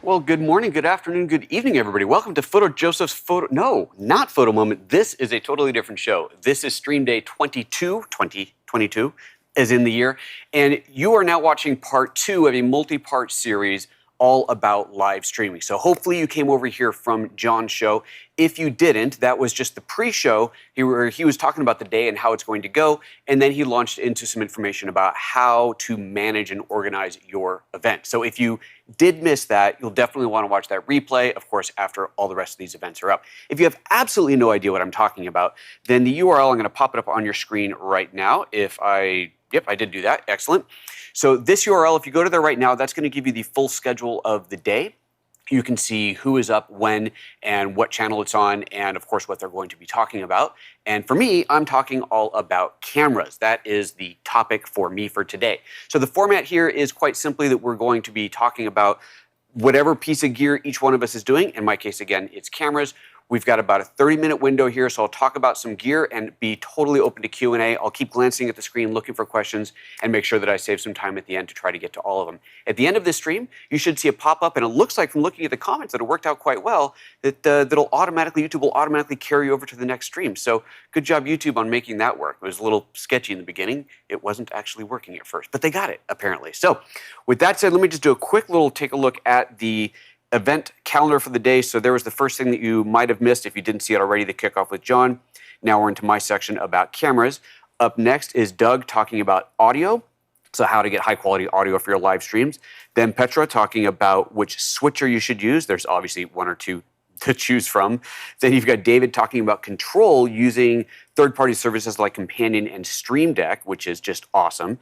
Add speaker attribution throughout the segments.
Speaker 1: Well, good morning, good afternoon, good evening, everybody. Welcome to PhotoJoseph's not Photo Moment. This is a totally different show. This is Stream Day 2022, as in the year. And you are now watching part 2 of a multi-part series all about live streaming. So hopefully you came over here from John's show. If you didn't, that was just the pre-show where he was talking about the day and how it's going to go, and then he launched into some information about how to manage and organize your event. So if you did miss that, you'll definitely want to watch that replay, of course, after all the rest of these events are up. If you have absolutely no idea what I'm talking about, then the URL, I'm going to pop it up on your screen right now. Yep, I did do that. Excellent. So this URL, if you go to there right now, that's going to give you the full schedule of the day. You can see who is up when and what channel it's on, and of course what they're going to be talking about. And for me, I'm talking all about cameras. That is the topic for me for today. So the format here is quite simply that we're going to be talking about whatever piece of gear each one of us is doing. In my case, again, it's cameras. We've got about a 30-minute window here, so I'll talk about some gear and be totally open to Q&A. I'll keep glancing at the screen, looking for questions, and make sure that I save some time at the end to try to get to all of them. At the end of this stream, you should see a pop-up, and it looks like from looking at the comments that it worked out quite well, that YouTube will automatically carry over to the next stream. So good job, YouTube, on making that work. It was a little sketchy in the beginning. It wasn't actually working at first, but they got it, apparently. So with that said, let me just do a quick little take a look at the event calendar for the day. So there was the first thing that you might have missed if you didn't see it already, the kickoff with John. Now we're into my section about cameras. Up next is Doug talking about audio, so how to get high quality audio for your live streams. Then Petra talking about which switcher you should use. There's obviously one or two to choose from. Then you've got David talking about control using third-party services like Companion and Stream Deck, which is just awesome.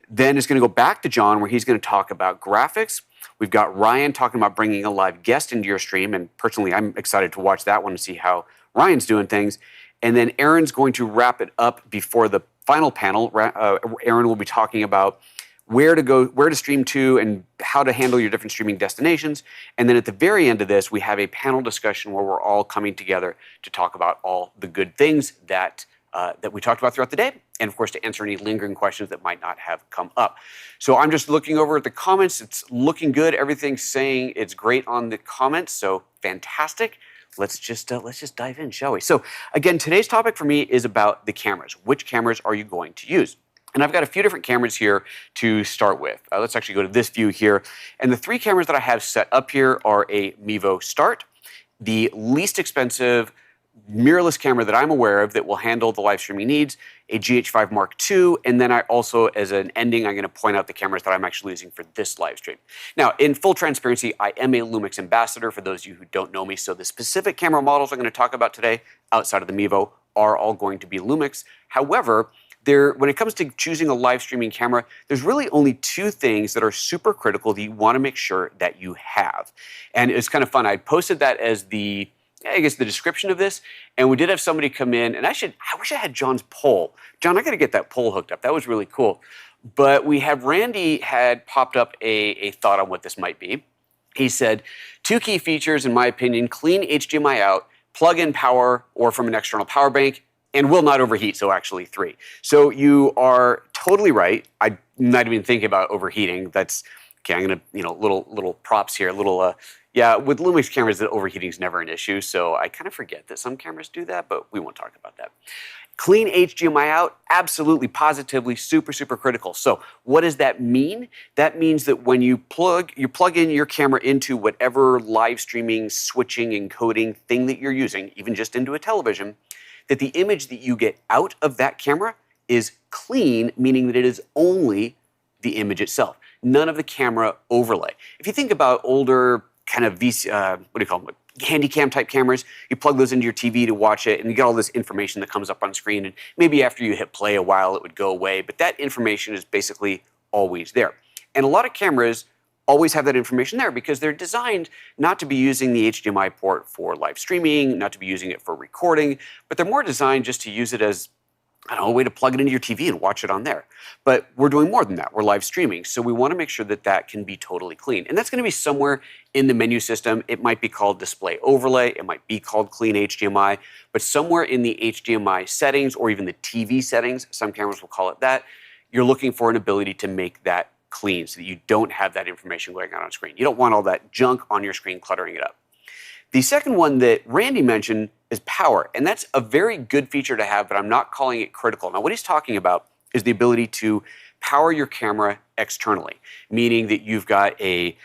Speaker 1: Then it's going to go back to John where he's going to talk about graphics. We've got Ryan talking about bringing a live guest into your stream, and personally, I'm excited to watch that one and see how Ryan's doing things. And then Aaron's going to wrap it up before the final panel. Aaron will be talking about where to stream to, and how to handle your different streaming destinations. And then at the very end of this, we have a panel discussion where we're all coming together to talk about all the good things that we talked about throughout the day, and of course to answer any lingering questions that might not have come up. So I'm just looking over at the comments. It's looking good. Everything's saying it's great on the comments, so fantastic. Let's just dive in, shall we? So again, today's topic for me is about the cameras. Which cameras are you going to use? And I've got a few different cameras here to start with. Let's actually go to this view here. And the 3 cameras that I have set up here are a Mevo Start, the least expensive mirrorless camera that I'm aware of that will handle the live streaming needs, a GH5 Mark II, and then I also, as an ending, I'm going to point out the cameras that I'm actually using for this live stream. Now, in full transparency, I am a Lumix ambassador for those of you who don't know me, so the specific camera models I'm going to talk about today, outside of the Mevo, are all going to be Lumix. However, when it comes to choosing a live streaming camera, there's really only 2 things that are super critical that you want to make sure that you have. And it's kind of fun. I posted that as the description of this, and we did have somebody come in, and I wish I had John's poll. John, I got to get that poll hooked up. That was really cool. But Randy had popped up a thought on what this might be. He said, 2 key features, in my opinion: clean HDMI out, plug-in power or from an external power bank, and will not overheat, so actually 3. So you are totally right. I'm not even thinking about overheating. That's, okay, I'm going to, little props here, yeah, with Lumix cameras, the overheating is never an issue, so I kind of forget that some cameras do that, but we won't talk about that. Clean HDMI out, absolutely, positively, super, super critical. So what does that mean? That means that when you plug in your camera into whatever live streaming, switching, encoding thing that you're using, even just into a television, that the image that you get out of that camera is clean, meaning that it is only the image itself, none of the camera overlay. If you think about older kind of handy cam type cameras, you plug those into your TV to watch it, and you get all this information that comes up on screen, and maybe after you hit play a while it would go away, but that information is basically always there. And a lot of cameras always have that information there because they're designed not to be using the HDMI port for live streaming, not to be using it for recording, but they're more designed just to use it as, I don't know, a way to plug it into your TV and watch it on there. But we're doing more than that. We're live streaming. So we want to make sure that that can be totally clean. And that's going to be somewhere in the menu system. It might be called Display Overlay. It might be called Clean HDMI. But somewhere in the HDMI settings, or even the TV settings, some cameras will call it that, you're looking for an ability to make that clean so that you don't have that information going on screen. You don't want all that junk on your screen cluttering it up. The second one that Randy mentioned is power, and that's a very good feature to have, but I'm not calling it critical. Now, what he's talking about is the ability to power your camera externally, meaning that you've got a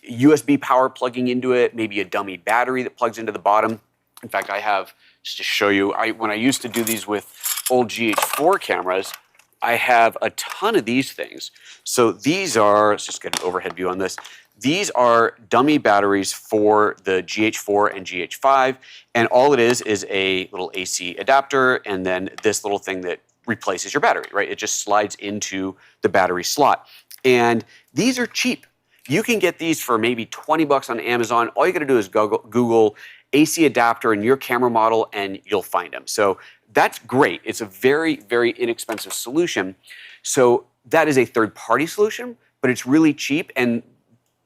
Speaker 1: USB power plugging into it, maybe a dummy battery that plugs into the bottom. In fact, I have, just to show you, when I used to do these with old GH4 cameras, I have a ton of these things. So these are, let's just get an overhead view on this. These are dummy batteries for the GH4 and GH5, and all it is a little AC adapter and then this little thing that replaces your battery, right? It just slides into the battery slot. And these are cheap. You can get these for maybe 20 bucks on Amazon. All you gotta do is Google AC adapter in your camera model and you'll find them. So that's great. It's a very, very inexpensive solution. So that is a third-party solution, but it's really cheap, and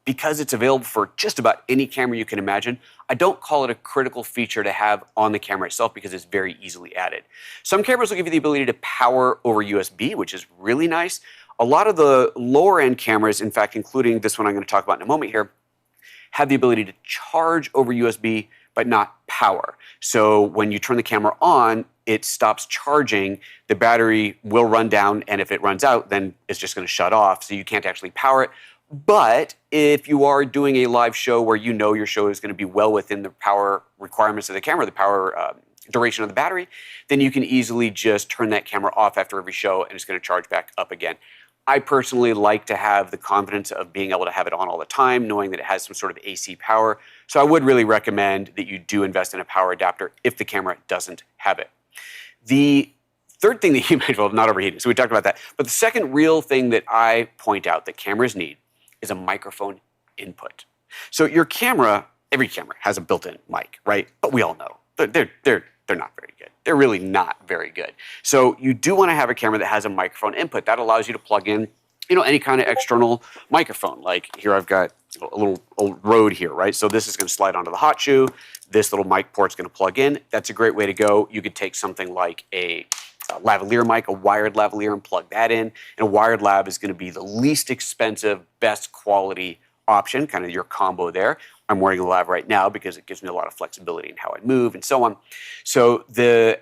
Speaker 1: because it's available for just about any camera you can imagine, I don't call it a critical feature to have on the camera itself because it's very easily added. Some cameras will give you the ability to power over USB, which is really nice. A lot of the lower-end cameras, in fact, including this one I'm going to talk about in a moment here, have the ability to charge over USB, but not power. So when you turn the camera on, it stops charging, the battery will run down, and if it runs out, then it's just going to shut off, so you can't actually power it. But if you are doing a live show where you know your show is going to be well within the power requirements of the camera, the power duration of the battery, then you can easily just turn that camera off after every show and it's going to charge back up again. I personally like to have the confidence of being able to have it on all the time, knowing that it has some sort of AC power. So I would really recommend that you do invest in a power adapter if the camera doesn't have it. The third thing that you might, well, not overheating, so we talked about that. But the second real thing that I point out that cameras need is a microphone input. So your camera, every camera has a built-in mic, right? But we all know they're not very good. They're really not very good. So you do want to have a camera that has a microphone input. That allows you to plug in, any kind of external microphone. Like here I've got a little Rode here, right? So this is going to slide onto the hot shoe. This little mic port's going to plug in. That's a great way to go. You could take something like a lavalier mic, a wired lavalier, and plug that in. And a wired lav is going to be the least expensive, best quality option, kind of your combo there. I'm wearing a lav right now because it gives me a lot of flexibility in how I move and so on. So the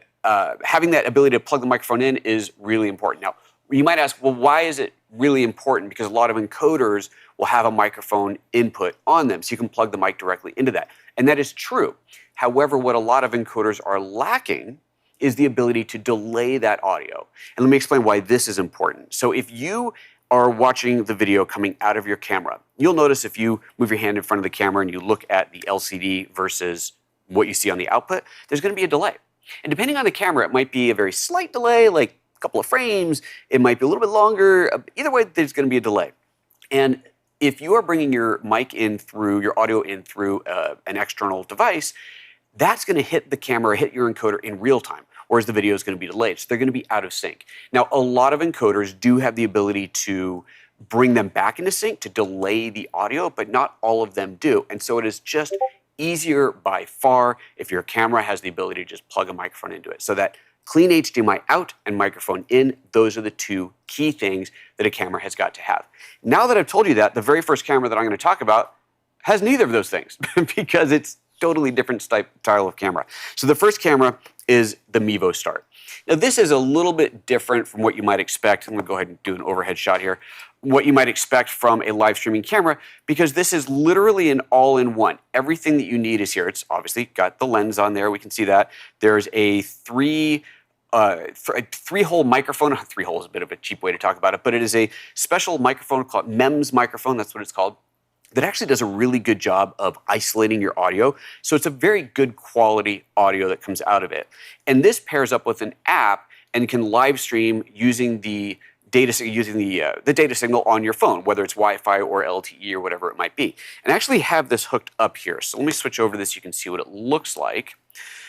Speaker 1: having that ability to plug the microphone in is really important. Now, you might ask, well, why is it really important? Because a lot of encoders will have a microphone input on them, so you can plug the mic directly into that. And that is true. However, what a lot of encoders are lacking is the ability to delay that audio. And let me explain why this is important. So if you are watching the video coming out of your camera, you'll notice if you move your hand in front of the camera and you look at the LCD versus what you see on the output, there's going to be a delay. And depending on the camera, it might be a very slight delay, like a couple of frames. It might be a little bit longer. Either way, there's going to be a delay. And if you are bringing your mic in through, your audio in through an external device, that's going to hit the camera, hit your encoder in real time, whereas the video is going to be delayed. So they're going to be out of sync. Now, a lot of encoders do have the ability to bring them back into sync, to delay the audio, but not all of them do. And so it is just easier by far if your camera has the ability to just plug a microphone into it. So that clean HDMI out and microphone in, those are the two key things that a camera has got to have. Now that I've told you that, the very first camera that I'm going to talk about has neither of those things because it's totally different style of camera. So the first camera is the Mevo Start. Now this is a little bit different from what you might expect. I'm going to go ahead and do an overhead shot here. What you might expect from a live streaming camera, because this is literally an all-in-one. Everything that you need is here. It's obviously got the lens on there. We can see that. There's a three-hole microphone. Three-hole is a bit of a cheap way to talk about it, but it is a special microphone called MEMS microphone. That's what it's called. That actually does a really good job of isolating your audio. So it's a very good quality audio that comes out of it. And this pairs up with an app and can live stream using the data signal on your phone, whether it's Wi-Fi or LTE or whatever it might be. And I actually have this hooked up here. So let me switch over to this. You can see what it looks like.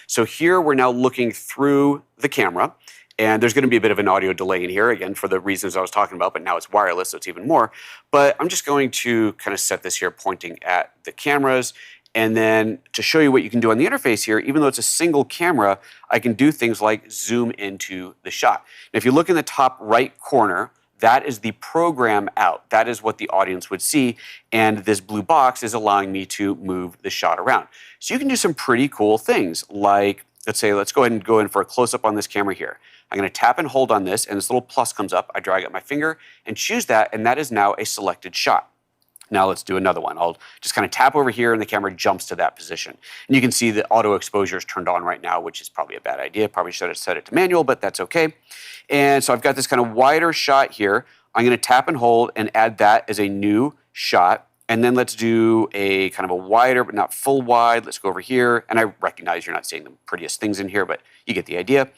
Speaker 1: So here we're now looking through the camera. And there's going to be a bit of an audio delay in here, again, for the reasons I was talking about, but now it's wireless, so it's even more. But I'm just going to kind of set this here pointing at the cameras. And then to show you what you can do on the interface here, even though it's a single camera, I can do things like zoom into the shot. Now, if you look in the top right corner, That is the program out. That is what the audience would see. And this blue box is allowing me to move the shot around. So you can do some pretty cool things like, let's go ahead and go in for a close-up on this camera here. I'm going to tap and hold on this, and this little plus comes up. I drag out my finger and choose that, and that is now a selected shot. Now let's do another one. I'll just kind of tap over here and the camera jumps to that position. And you can see the auto exposure is turned on right now, which is probably a bad idea. Probably should have set it to manual, but that's okay. And so I've got this kind of wider shot here. I'm going to tap and hold and add that as a new shot. And then let's do a kind of a wider, but not full wide. Let's go over here. And I recognize you're not seeing the prettiest things in here, but you get the idea.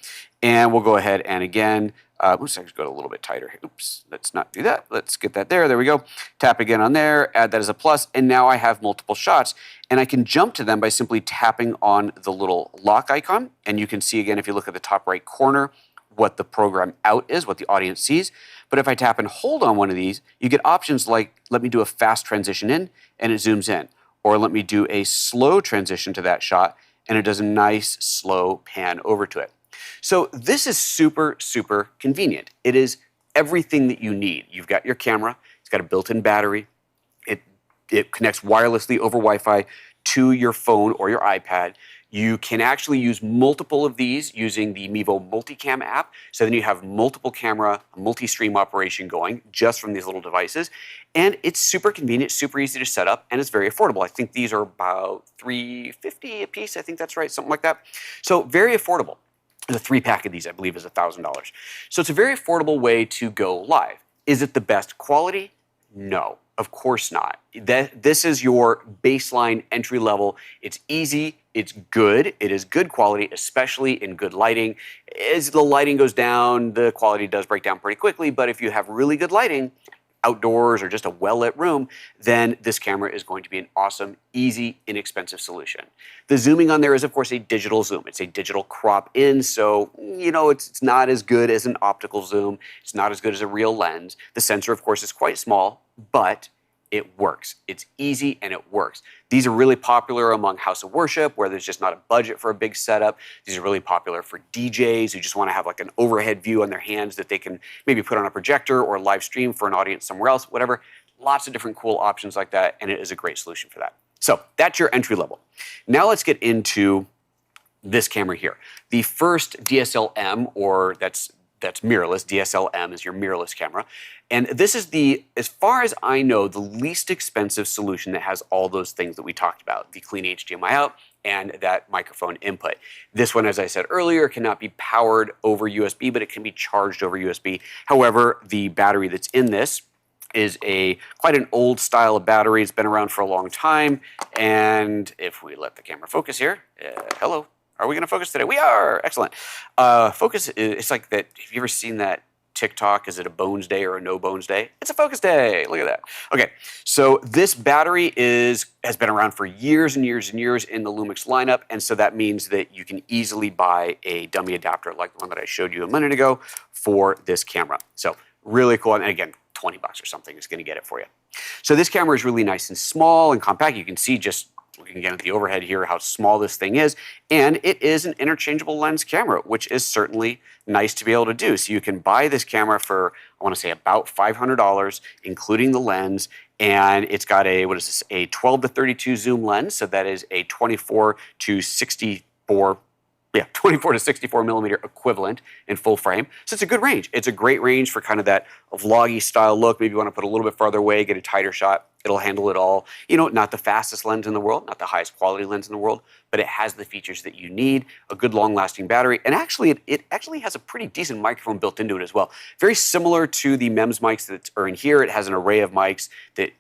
Speaker 1: And we'll go ahead and again, let's actually go a little bit tighter here. Oops, let's not do that. Let's get that there. There we go. Tap again on there, add that as a plus, and now I have multiple shots. And I can jump to them by simply tapping on the little lock icon. And you can see again, if you look at the top right corner, what the program out is, what the audience sees. But if I tap and hold on one of these, you get options like, let me do a fast transition in, and it zooms in. Or let me do a slow transition to that shot, and it does a nice slow pan over to it. So this is super, super convenient. It is everything that you need. You've got your camera, it's got a built-in battery, it connects wirelessly over Wi-Fi to your phone or your iPad. You can actually use multiple of these using the Mevo Multicam app. So then you have multiple camera, multi-stream operation going just from these little devices. And it's super convenient, super easy to set up, and it's very affordable. I think these are about $350 a piece. I think that's right, something like that. So very affordable. The 3-pack of these, I believe, is $1,000. So it's a very affordable way to go live. Is it the best quality? No, of course not. This is your baseline entry level. It's easy, it's good, it is good quality, especially in good lighting. As the lighting goes down, the quality does break down pretty quickly, but if you have really good lighting, outdoors or just a well-lit room, then this camera is going to be an awesome, easy, inexpensive solution. The zooming on there is, of course, a digital zoom. It's a digital crop in, so, you know, it's not as good as an optical zoom. It's not as good as a real lens. The sensor, of course, is quite small, but it works. It's easy and it works. These are really popular among house of worship where there's just not a budget for a big setup. These are really popular for DJs who just want to have like an overhead view on their hands that they can maybe put on a projector or live stream for an audience somewhere else, whatever. Lots of different cool options like that, and it is a great solution for that. So that's your entry level. Now let's get into this camera here. The first DSLM, or that's mirrorless. DSLM is your mirrorless camera. And this is as far as I know, the least expensive solution that has all those things that we talked about, the clean HDMI out and that microphone input. This one, as I said earlier, cannot be powered over USB, but it can be charged over USB. However, the battery that's in this is quite an old style of battery. It's been around for a long time. And if we let the camera focus here, hello. Are we going to focus today? We are. Excellent. Focus, it's like that. Have you ever seen that TikTok? Is it a bones day or a no bones day? It's a focus day. Look at that. Okay, so this battery has been around for years and years and years in the Lumix lineup, and so that means that you can easily buy a dummy adapter like the one that I showed you a minute ago for this camera. So really cool, and again, 20 bucks or something is going to get it for you. So this camera is really nice and small and compact. You can see just looking again at the overhead here, how small this thing is. And it is an interchangeable lens camera, which is certainly nice to be able to do. So you can buy this camera for, I want to say about $500, including the lens. And it's got a 12 to 32 zoom lens. So that is a 24 to 64 millimeter equivalent in full frame. So it's a good range. It's a great range for kind of that vloggy style look. Maybe you want to put a little bit farther away, get a tighter shot. It'll handle it all. You know, not the fastest lens in the world, not the highest quality lens in the world, but it has the features that you need, a good long-lasting battery, and actually, it actually has a pretty decent microphone built into it as well. Very similar to the MEMS mics that are in here. It has an array of mics that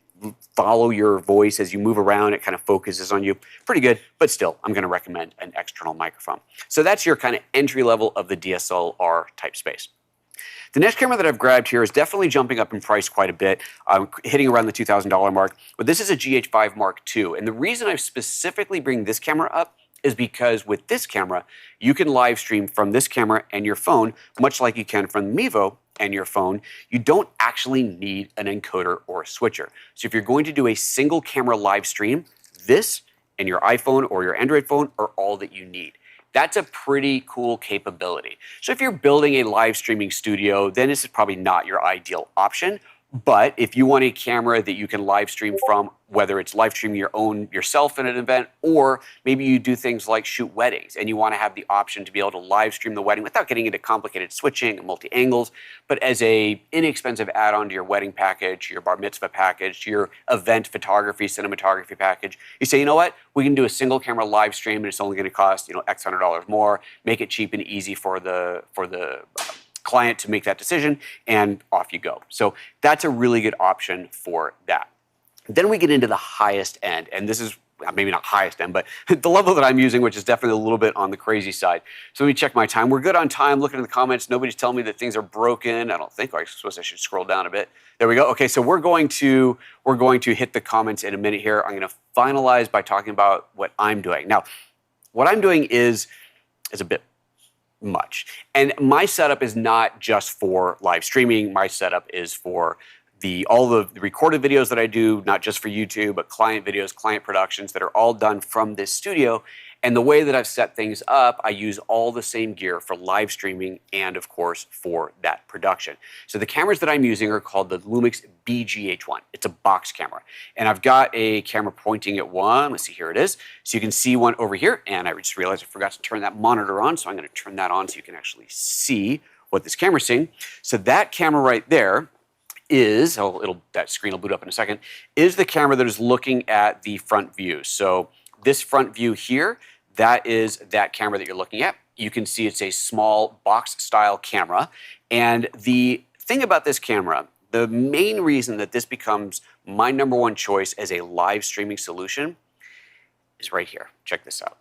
Speaker 1: follow your voice as you move around. It kind of focuses on you. Pretty good, but still, I'm going to recommend an external microphone. So that's your kind of entry level of the DSLR type space. The next camera that I've grabbed here is definitely jumping up in price quite a bit, hitting around the $2,000 mark. But this is a GH5 Mark II. And the reason I specifically bring this camera up is because with this camera, you can live stream from this camera and your phone, much like you can from Mevo and your phone. You don't actually need an encoder or a switcher. So if you're going to do a single camera live stream, this and your iPhone or your Android phone are all that you need. that's a pretty cool capability. So if you're building a live streaming studio, then this is probably not your ideal option. But if you want a camera that you can live stream from, whether it's live streaming yourself in an event, or maybe you do things like shoot weddings and you want to have the option to be able to live stream the wedding without getting into complicated switching and multi-angles, but as a inexpensive add-on to your wedding package, your bar mitzvah package, your event photography, cinematography package, you say, you know what, we can do a single camera live stream and it's only going to cost, X $100 more, make it cheap and easy for the client to make that decision, and off you go. So that's a really good option for that. Then we get into the highest end, and this is maybe not highest end, but the level that I'm using, which is definitely a little bit on the crazy side. So let me check my time. We're good on time. Looking at the comments, nobody's telling me that things are broken. I don't think. I suppose I should scroll down a bit. There we go. Okay, so we're going to hit the comments in a minute here. I'm going to finalize by talking about what I'm doing. Now, what I'm doing is a bit much. And my setup is not just for live streaming. My setup is for all the recorded videos that I do, not just for YouTube, but client videos, client productions that are all done from this studio. And the way that I've set things up, I use all the same gear for live streaming and, of course, for that production. So the cameras that I'm using are called the Lumix BGH1. It's a box camera. And I've got a camera pointing at one. Let's see, here it is. So you can see one over here. And I just realized I forgot to turn that monitor on. So I'm going to turn that on so you can actually see what this camera's seeing. So that camera right there is, that screen will boot up in a second, is the camera that is looking at the front view. So this front view here, that is that camera that you're looking at. You can see it's a small box style camera. And the thing about this camera, the main reason that this becomes my number one choice as a live streaming solution is right here. Check this out.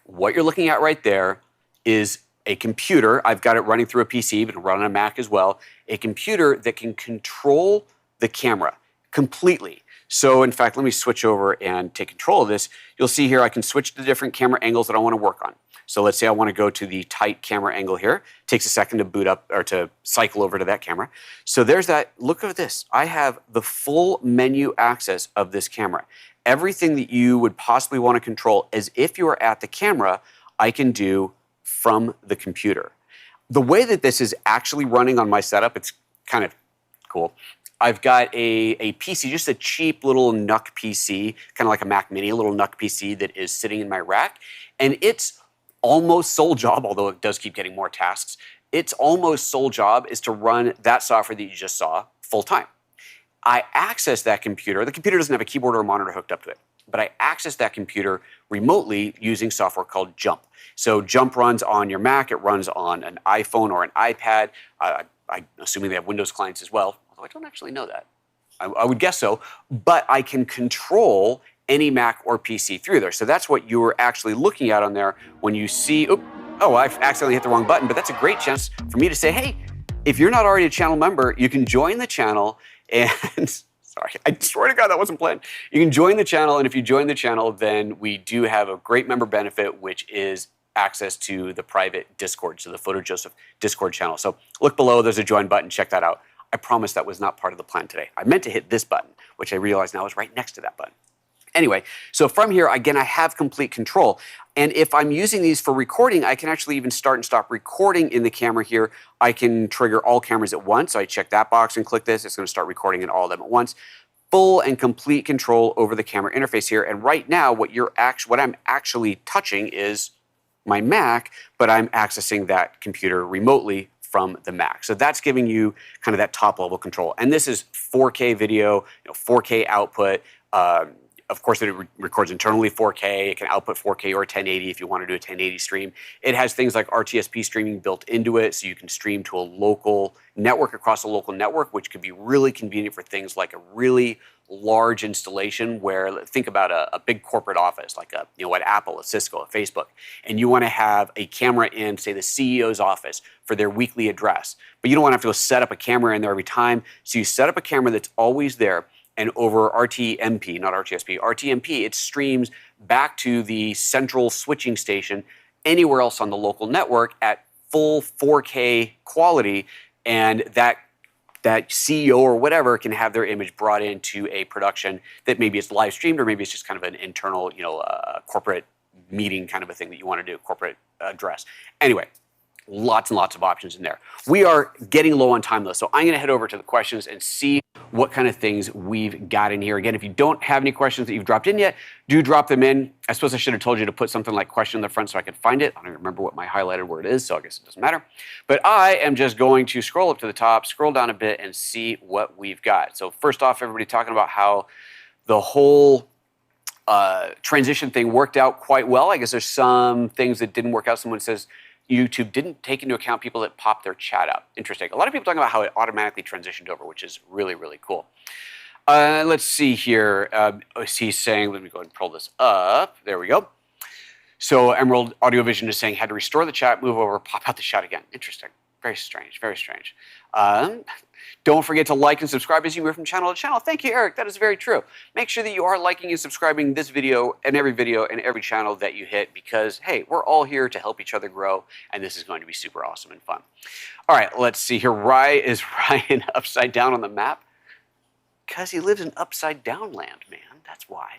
Speaker 1: What you're looking at right there is a computer. I've got it running through a PC, but run on a Mac as well. A computer that can control the camera completely. So in fact, let me switch over and take control of this. You'll see here I can switch to different camera angles that I want to work on. So let's say I want to go to the tight camera angle here. It takes a second to boot up or to cycle over to that camera. So there's that. Look at this. I have the full menu access of this camera. Everything that you would possibly want to control as if you were at the camera, I can do from the computer. The way that this is actually running on my setup, it's kind of cool. I've got a PC, just a cheap little NUC PC, kind of like a Mac Mini, a little NUC PC that is sitting in my rack. And its almost sole job, although it does keep getting more tasks, its almost sole job is to run that software that you just saw full time. I access that computer. The computer doesn't have a keyboard or a monitor hooked up to it, but I access that computer remotely using software called Jump. So Jump runs on your Mac. It runs on an iPhone or an iPad. I'm assuming they have Windows clients as well, although I don't actually know that. I would guess so, but I can control any Mac or PC through there. So that's what you're actually looking at on there when you see, I've accidentally hit the wrong button, but that's a great chance for me to say, hey, if you're not already a channel member, you can join the channel and, sorry, I swear to God that wasn't planned. You can join the channel, and if you join the channel, then we do have a great member benefit, which is access to the private Discord, so the PhotoJoseph Discord channel. So look below, there's a join button, check that out. I promise that was not part of the plan today. I meant to hit this button, which I realize now is right next to that button. Anyway, so from here, again, I have complete control. And if I'm using these for recording, I can actually even start and stop recording in the camera here. I can trigger all cameras at once. So I check that box and click this. It's going to start recording in all of them at once. Full and complete control over the camera interface here. And right now, what I'm actually touching is my Mac, but I'm accessing that computer remotely from the Mac. So that's giving you kind of that top level control. And this is 4K video, 4K output. Of course, it records internally 4K. It can output 4K or 1080 if you want to do a 1080 stream. It has things like RTSP streaming built into it, so you can stream to a local network across a local network, which could be really convenient for things like a really large installation where, think about a big corporate office, like at Apple, a Cisco, a Facebook, and you want to have a camera in, say, the CEO's office for their weekly address. But you don't want to have to go set up a camera in there every time. So you set up a camera that's always there, and over RTMP, not RTSP, RTMP, it streams back to the central switching station anywhere else on the local network at full 4K quality, and that CEO or whatever can have their image brought into a production that maybe it's live streamed or maybe it's just kind of an internal, corporate meeting kind of a thing that you want to do, corporate address. Anyway, lots and lots of options in there. We are getting low on time though, so I'm going to head over to the questions and see what kind of things we've got in here. Again, if you don't have any questions that you've dropped in yet, do drop them in. I suppose I should have told you to put something like question in the front so I could find it. I don't remember what my highlighted word is, so I guess it doesn't matter. But I am just going to scroll up to the top, scroll down a bit, and see what we've got. So first off, everybody talking about how the whole transition thing worked out quite well. I guess there's some things that didn't work out. Someone says YouTube didn't take into account people that popped their chat up. Interesting. A lot of people talking about how it automatically transitioned over, which is really, really cool. Let's see here. He's saying, let me go ahead and pull this up. There we go. So Emerald Audio Vision is saying, had to restore the chat, move over, pop out the chat again. Interesting. Very strange. Very strange. Don't forget to like and subscribe as you move from channel to channel. Thank you, Eric. That is very true. Make sure that you are liking and subscribing this video and every channel that you hit because, hey, we're all here to help each other grow, and this is going to be super awesome and fun. All right, let's see here. Is Ryan upside down on the map? Because he lives in upside down land, man. That's why.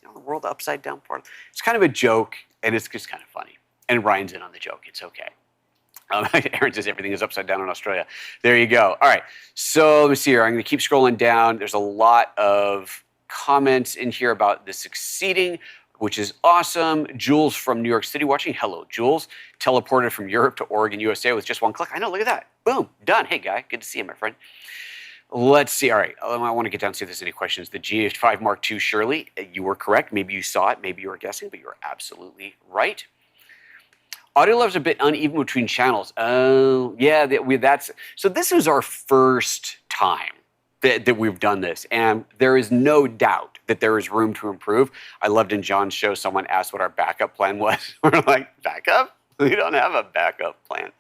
Speaker 1: You know, the world upside down part. It's kind of a joke, and it's just kind of funny. And Ryan's in on the joke. It's okay. Aaron says everything is upside down in Australia. There you go. All right. So let me see here. I'm going to keep scrolling down. There's a lot of comments in here about this succeeding, which is awesome. Jules from New York City watching. Hello, Jules. Teleported from Europe to Oregon, USA with just one click. I know. Look at that. Boom. Done. Hey, guy. Good to see you, my friend. Let's see. All right. I want to get down and see if there's any questions. The GH5 Mark II, Shirley, you were correct. Maybe you saw it. Maybe you were guessing, but you were absolutely right. Audio level's a bit uneven between channels. Oh, yeah, so this is our first time that we've done this, and there is no doubt that there is room to improve. I loved in John's show, someone asked what our backup plan was. We're like, backup? We don't have a backup plan.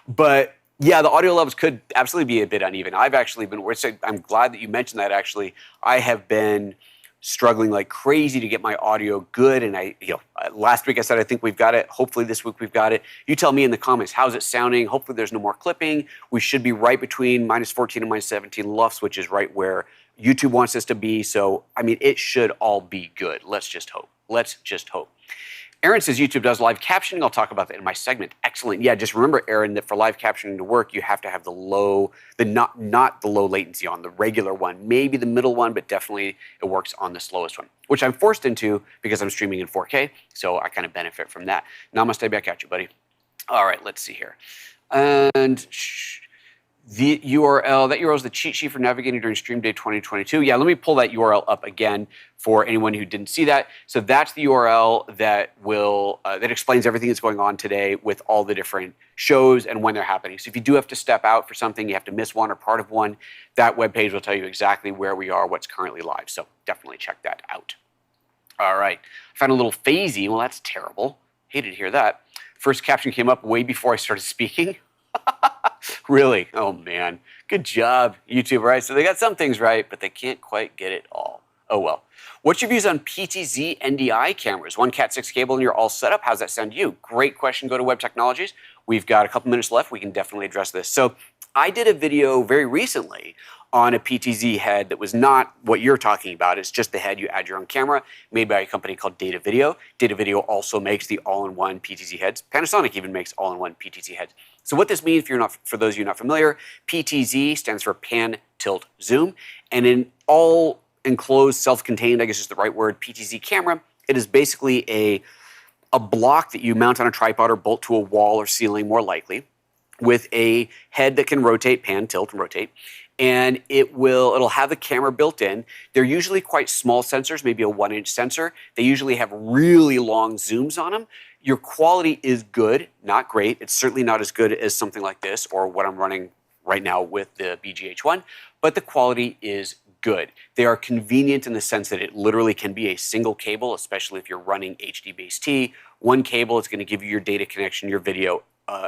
Speaker 1: But yeah, the audio levels could absolutely be a bit uneven. I've actually been, I'm glad that you mentioned that actually. I have been struggling like crazy to get my audio good. And last week I said, I think we've got it. Hopefully this week we've got it. You tell me in the comments, how's it sounding? Hopefully there's no more clipping. We should be right between -14 and -17 LUFS, which is right where YouTube wants us to be. So, I mean, it should all be good. Let's just hope. Let's just hope. Aaron says YouTube does live captioning. I'll talk about that in my segment. Excellent. Yeah, just remember, Aaron, that for live captioning to work, you have to have not the low latency on, the regular one. Maybe the middle one, but definitely it works on the slowest one, which I'm forced into because I'm streaming in 4K, so I kind of benefit from that. Namaste back at you, buddy. All right, let's see here. And the URL, that URL is the cheat sheet for navigating during Stream Day 2022. Yeah, let me pull that URL up again for anyone who didn't see that. So that's the URL that will that explains everything that's going on today with all the different shows and when they're happening. So if you do have to step out for something, you have to miss one or part of one, that webpage will tell you exactly where we are, what's currently live. So definitely check that out. All right, I found a little phasey. Well, that's terrible. Hated to hear that. First caption came up way before I started speaking. Really? Oh, man. Good job, YouTube, right? So they got some things right, but they can't quite get it all. Oh, well. What's your views on PTZ NDI cameras? One Cat6 cable and you're all set up. How's that sound to you? Great question. Go to Web Technologies. We've got a couple minutes left. We can definitely address this. So I did a video very recently on a PTZ head that was not what you're talking about. It's just the head. You add your own camera, made by a company called Data Video. Data Video also makes the all-in-one PTZ heads. Panasonic even makes all-in-one PTZ heads. So what this means, for those of you not familiar, PTZ stands for Pan, Tilt, Zoom. And in all enclosed, self-contained, I guess is the right word, PTZ camera, it is basically a block that you mount on a tripod or bolt to a wall or ceiling, more likely, with a head that can rotate, pan, tilt, and rotate. And it'll have the camera built in. They're usually quite small sensors, maybe a 1-inch sensor. They usually have really long zooms on them. Your quality is good, not great. It's certainly not as good as something like this or what I'm running right now with the BGH1, but the quality is good. They are convenient in the sense that it literally can be a single cable, especially if you're running HD-based-T. One cable is going to give you your data connection, your video,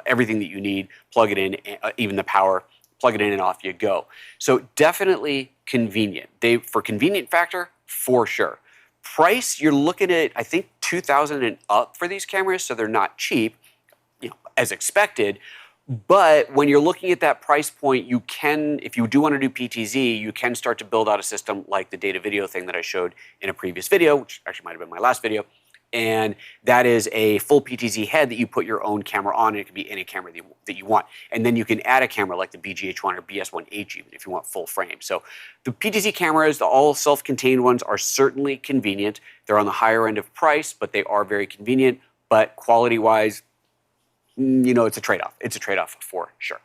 Speaker 1: everything that you need, plug it in, even the power. Plug it in and off you go. So definitely convenient. For convenient factor, for sure. Price, you're looking at, I think, $2,000 and up for these cameras, so they're not cheap, as expected. But when you're looking at that price point, you can, if you do want to do PTZ, you can start to build out a system like the Data Video thing that I showed in a previous video, which actually might have been my last video, And that is a full PTZ head that you put your own camera on, and it can be any camera that you want. And then you can add a camera like the BGH1 or BS1H even if you want full frame. So the PTZ cameras, the all self-contained ones, are certainly convenient. They're on the higher end of price, but they are very convenient. But quality-wise, you know, it's a trade-off. It's a trade-off for sure.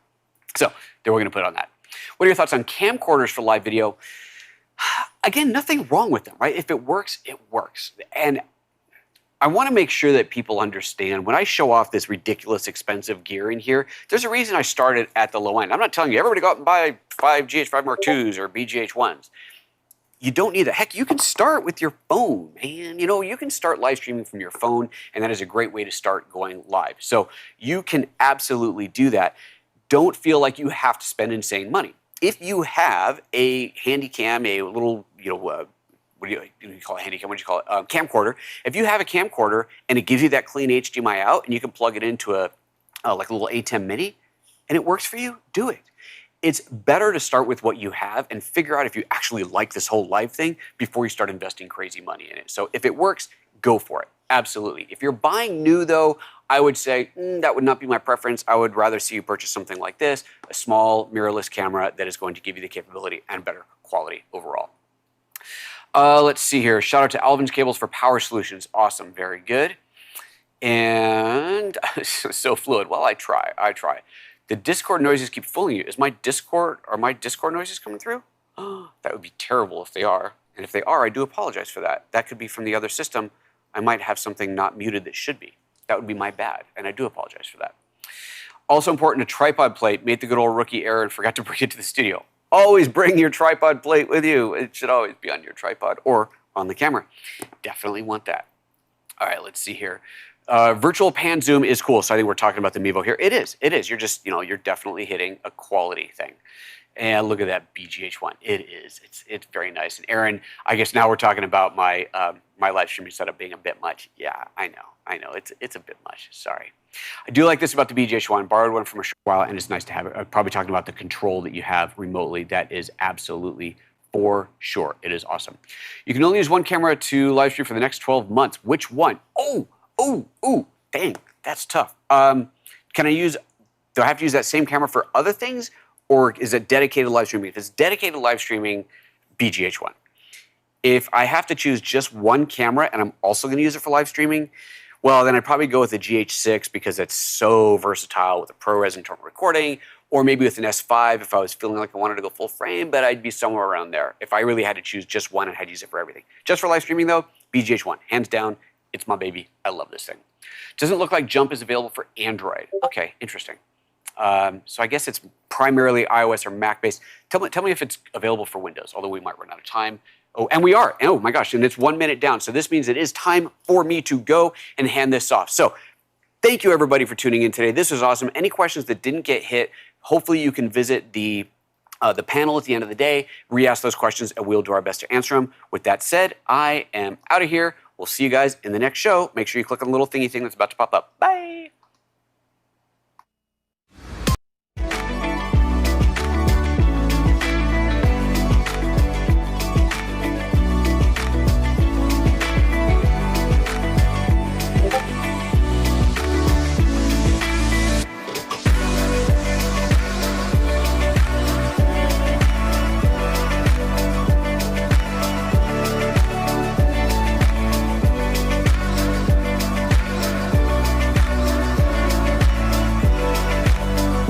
Speaker 1: So then we're going to put on that. What are your thoughts on camcorders for live video? Again, nothing wrong with them, right? If it works, it works. And I want to make sure that people understand when I show off this ridiculous expensive gear in here, there's a reason I started at the low end. I'm not telling you everybody go out and buy 5 GH5 Mark IIs or BGH1s. You don't need that. Heck, you can start with your phone, man. You know, you can start live streaming from your phone, and that is a great way to start going live. So you can absolutely do that. Don't feel like you have to spend insane money. If you have a handy cam, a little, you know, what do you call it, handy cam? What do you call it? Camcorder. If you have a camcorder and it gives you that clean HDMI out, and you can plug it into like a little ATEM Mini, and it works for you, do it. It's better to start with what you have and figure out if you actually like this whole live thing before you start investing crazy money in it. So if it works, go for it. Absolutely. If you're buying new though, I would say that would not be my preference. I would rather see you purchase something like this, a small mirrorless camera that is going to give you the capability and better quality overall. Let's see here. Shout out to Alvin's Cables for Power Solutions. Awesome. Very good. And so fluid. Well, I try. The Discord noises keep fooling you. Are my Discord noises coming through? That would be terrible if they are. And if they are, I do apologize for that. That could be from the other system. I might have something not muted that should be. That would be my bad, and I do apologize for that. Also important, a tripod plate. Made the good old rookie error and forgot to bring it to the studio. Always bring your tripod plate with you. It should always be on your tripod or on the camera. Definitely want that. All right, let's see here. Virtual pan zoom is cool. So I think we're talking about the Mevo here. It is. You're just, you know, you're definitely hitting a quality thing. And look at that BGH1. It is. It's very nice. And Aaron, I guess now we're talking about my my live streaming setup being a bit much. Yeah, I know. It's a bit much. Sorry. I do like this about the BGH1. Borrowed one from a short while, and it's nice to have it. I'm probably talking about the control that you have remotely. That is absolutely for sure. It is awesome. You can only use one camera to live stream for the next 12 months. Which one? Oh, dang, that's tough. Do I have to use that same camera for other things, or is it dedicated live streaming? If it's dedicated live streaming, BGH1. If I have to choose just one camera and I'm also going to use it for live streaming, well, then I'd probably go with the GH6 because it's so versatile with a ProRes internal recording, or maybe with an S5 if I was feeling like I wanted to go full frame, but I'd be somewhere around there. If I really had to choose just one and had to use it for everything. Just for live streaming though, BGH1, hands down. It's my baby. I love this thing. Doesn't look like Jump is available for Android. Okay, interesting. So I guess it's primarily iOS or Mac-based. Tell me if it's available for Windows, although we might run out of time. Oh, and we are. Oh my gosh, and it's 1 minute down. So this means it is time for me to go and hand this off. So thank you everybody for tuning in today. This was awesome. Any questions that didn't get hit, hopefully you can visit the panel at the end of the day, re-ask those questions, and we'll do our best to answer them. With that said, I am out of here. We'll see you guys in the next show. Make sure you click on the little thingy thing that's about to pop up. Bye.